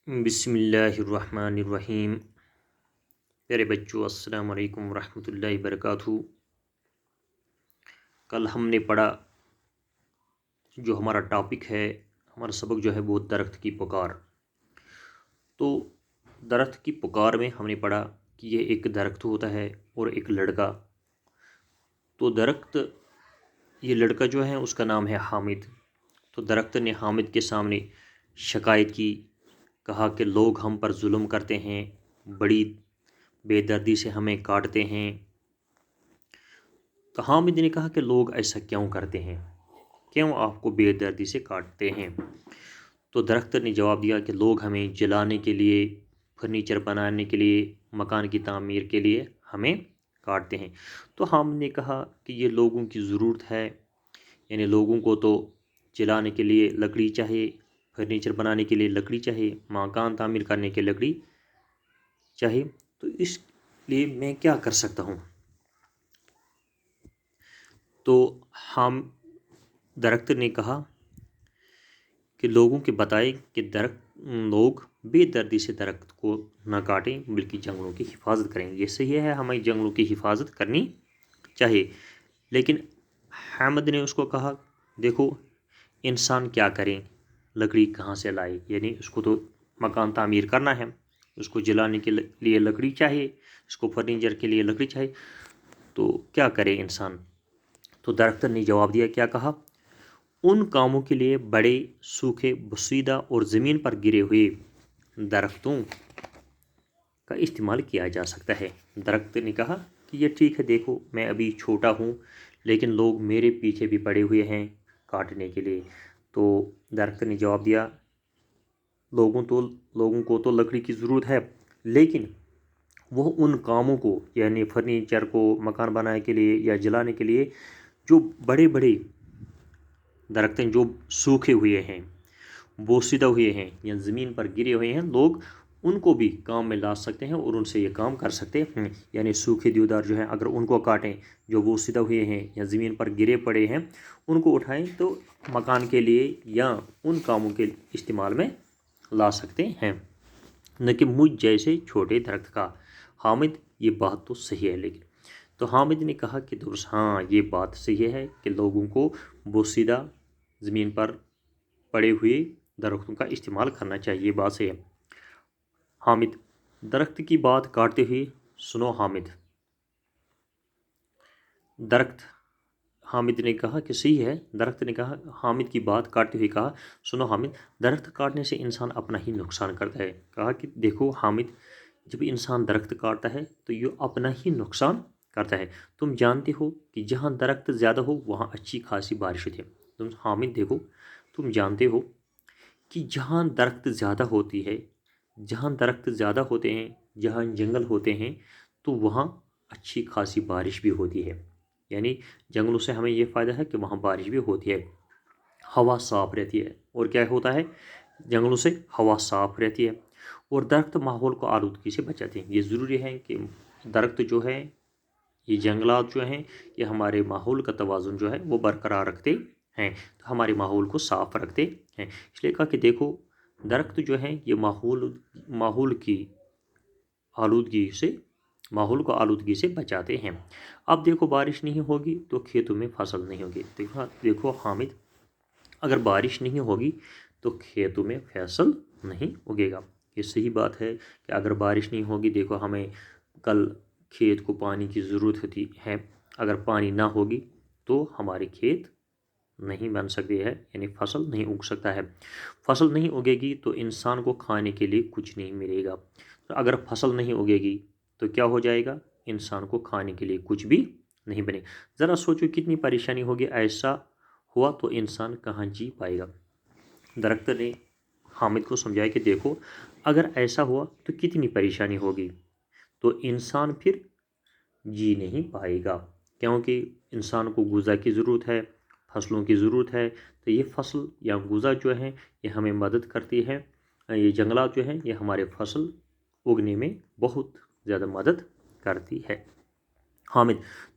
بسم اللہ الرحمن الرحیم۔ پیارے بچوں، السلام علیکم ورحمۃ اللہ وبرکاتہ۔ کل ہم نے پڑھا جو ہمارا ٹاپک ہے، ہمارا سبق جو ہے وہ درخت کی پکار۔ تو درخت کی پکار میں ہم نے پڑھا کہ یہ ایک درخت ہوتا ہے اور ایک لڑکا۔ تو درخت، یہ لڑکا جو ہے اس کا نام ہے حامد۔ تو درخت نے حامد کے سامنے شکایت کی، کہا کہ لوگ ہم پر ظلم کرتے ہیں، بڑی بے دردی سے ہمیں کاٹتے ہیں۔ تو حامد نے کہا کہ لوگ ایسا کیوں کرتے ہیں، کیوں آپ کو بے دردی سے کاٹتے ہیں؟ تو درخت نے جواب دیا کہ لوگ ہمیں جلانے کے لیے، فرنیچر بنانے کے لیے، مکان کی تعمیر کے لیے ہمیں کاٹتے ہیں۔ تو حامد نے کہا کہ یہ لوگوں کی ضرورت ہے، یعنی لوگوں کو تو جلانے کے لیے لکڑی چاہیے، فرنیچر بنانے کے لیے لکڑی چاہیے، مکان تعمیر کرنے کے لکڑی چاہیے، تو اس لیے میں کیا کر سکتا ہوں؟ تو ہم درخت نے کہا کہ لوگوں کے بتائے کہ لوگ بے دردی سے درخت کو نہ کاٹیں بلکہ جنگلوں کی حفاظت کریں۔ یہ صحیح ہے، ہمیں جنگلوں کی حفاظت کرنی چاہیے۔ لیکن حامد نے اس کو کہا دیکھو انسان کیا کریں، لکڑی کہاں سے لائے، یعنی اس کو تو مکان تعمیر کرنا ہے، اس کو جلانے کے لیے لکڑی چاہیے، اس کو فرنیچر کے لیے لکڑی چاہیے، تو کیا کرے انسان؟ تو درخت نے جواب دیا، کیا کہا؟ ان کاموں کے لیے بڑے سوکھے بوسیدہ اور زمین پر گرے ہوئے درختوں کا استعمال کیا جا سکتا ہے۔ درخت نے کہا کہ یہ ٹھیک ہے، دیکھو میں ابھی چھوٹا ہوں لیکن لوگ میرے پیچھے بھی پڑے ہوئے ہیں کاٹنے کے لیے۔ تو درخت نے جواب دیا لوگوں کو تو لکڑی کی ضرورت ہے، لیکن وہ ان کاموں کو، یعنی فرنیچر کو، مکان بنانے کے لیے یا جلانے کے لیے جو بڑے بڑے درخت ہیں، جو سوکھے ہوئے ہیں، بوسیدہ ہوئے ہیں یا زمین پر گرے ہوئے ہیں، لوگ ان کو بھی کام میں لا سکتے ہیں اور ان سے یہ کام کر سکتے ہیں۔ یعنی سوکھے دیودار جو ہیں اگر ان کو کاٹیں، جو بوسیدہ ہوئے ہیں یا زمین پر گرے پڑے ہیں ان کو اٹھائیں تو مکان کے لیے یا ان کاموں کے استعمال میں لا سکتے ہیں، نہ کہ مجھ جیسے چھوٹے درخت کا۔ حامد یہ بات تو صحیح ہے، لیکن تو حامد نے کہا کہ درست، ہاں یہ بات صحیح ہے کہ لوگوں کو بوسیدہ زمین پر پڑے ہوئے درختوں کا استعمال کرنا چاہیے، یہ بات صحیح ہے۔ حامد، درخت کی بات کاٹتے ہوئے سنو حامد۔ حامد نے کہا کہ صحیح ہے، درخت نے کہا، حامد کی بات کاٹتے ہوئے کہا سنو حامد، درخت کاٹنے سے انسان اپنا ہی نقصان کرتا ہے۔ کہا کہ دیکھو حامد، جب انسان درخت کاٹتا ہے تو یہ اپنا ہی نقصان کرتا ہے۔ تم جانتے ہو کہ جہاں درخت زیادہ ہو وہاں اچھی خاصی بارش ہوتی ہے۔ حامد دیکھو، تم جانتے ہو کہ جہاں درخت زیادہ ہوتی ہے، جہاں درخت زیادہ ہوتے ہیں، جہاں جنگل ہوتے ہیں، تو وہاں اچھی خاصی بارش بھی ہوتی ہے۔ یعنی جنگلوں سے ہمیں یہ فائدہ ہے کہ وہاں بارش بھی ہوتی ہے، ہوا صاف رہتی ہے۔ اور کیا ہوتا ہے؟ جنگلوں سے ہوا صاف رہتی ہے، اور درخت ماحول کو آلودگی سے بچاتے ہیں۔ یہ ضروری ہے کہ درخت جو ہے، یہ جنگلات جو ہیں، یہ ہمارے ماحول کا توازن جو ہے وہ برقرار رکھتے ہیں، تو ہمارے ماحول کو صاف رکھتے ہیں۔ اس لیے کہا کہ دیکھو درخت جو ہیں یہ ماحول کو آلودگی سے بچاتے ہیں۔ اب دیکھو بارش نہیں ہوگی تو کھیتوں میں فصل نہیں ہوگی۔ دیکھو حامد، اگر بارش نہیں ہوگی تو کھیتوں میں فصل نہیں اگے گا۔ یہ صحیح بات ہے کہ اگر بارش نہیں ہوگی، دیکھو ہمیں کل کھیت کو پانی کی ضرورت ہوتی ہے، اگر پانی نہ ہوگی تو ہمارے کھیت نہیں بن سکتے ہیں، یعنی فصل نہیں اگ سکتا ہے۔ فصل نہیں اگے گی تو انسان کو کھانے کے لیے کچھ نہیں ملے گا۔ تو اگر فصل نہیں اگے گی تو کیا ہو جائے گا؟ انسان کو کھانے کے لیے کچھ بھی نہیں بنے۔ ذرا سوچو کتنی پریشانی ہوگی، ایسا ہوا تو انسان کہاں جی پائے گا؟ درخت نے حامد کو سمجھایا کہ دیکھو اگر ایسا ہوا تو کتنی پریشانی ہوگی، تو انسان پھر جی نہیں پائے گا، کیونکہ انسان کو غذا کی ضرورت ہے، فصلوں کی ضرورت ہے۔ تو یہ فصل یا غذا جو ہے یہ ہمیں مدد کرتی ہے، یہ جنگلات جو ہیں یہ ہمارے فصل اگنے میں بہت زیادہ مدد کرتی ہے۔ حامد: